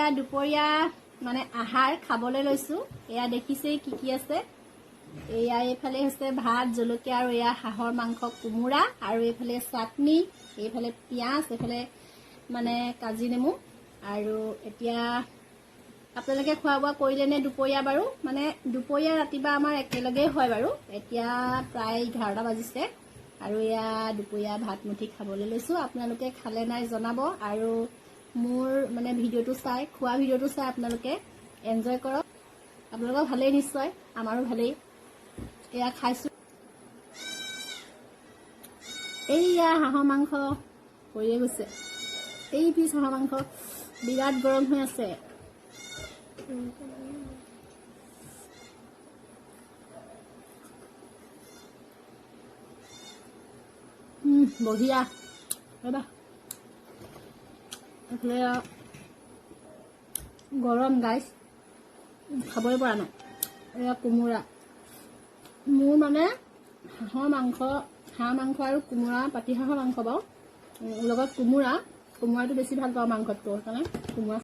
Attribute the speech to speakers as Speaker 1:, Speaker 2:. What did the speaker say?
Speaker 1: এয়া দুপৰীয়া মানে আহাৰ খাবলৈ লৈছো। এয়া দেখিছেই কি আছে। এয়া এইফালে হৈছে ভাত, জলকীয়া আৰু এয়া হাঁহৰ মাংস, কোমোৰা আৰু এইফালে চাটনি, এইফালে পিঁয়াজ, এইফালে মানে কাজি নেমু। আৰু এতিয়া আপোনালোকে খোৱা বোৱা কৰিলে নে দুপৰীয়া বাৰু? মানে দুপৰীয়া ৰাতিপুৱা আমাৰ একেলগেই হয় বাৰু। এতিয়া প্ৰায় 11টা বাজিছে আৰু এয়া দুপৰীয়া ভাত মুঠি খাবলৈ লৈছোঁ। আপোনালোকে খালে নাই জনাব আৰু মোৰ মানে ভিডিঅ'টো চাই, খোৱা ভিডিঅ'টো চাই আপোনালোকে এনজয় কৰক। আপোনালোকৰ ভালেই নিশ্চয়, আমাৰো ভালেই। এয়া খাইছোঁ। এইয়া হাঁহৰ মাংস হৈয়ে গৈছে। এই পিচ হাঁহৰ মাংস বিৰাট গৰম হৈ আছে। বঢ়িয়া। ৰ'বা, গৰম গাইছ, খাবই পৰা নাই। এয়া কোমোৰা, মোৰ মানে হাঁহ মাংস আৰু কোমোৰা, পাতি হাঁহৰ মাংস বাৰু লগত কোমোৰাটো বেছি ভাল পাওঁ মাংসতকৈ, সেইকাৰণে কোমোৰা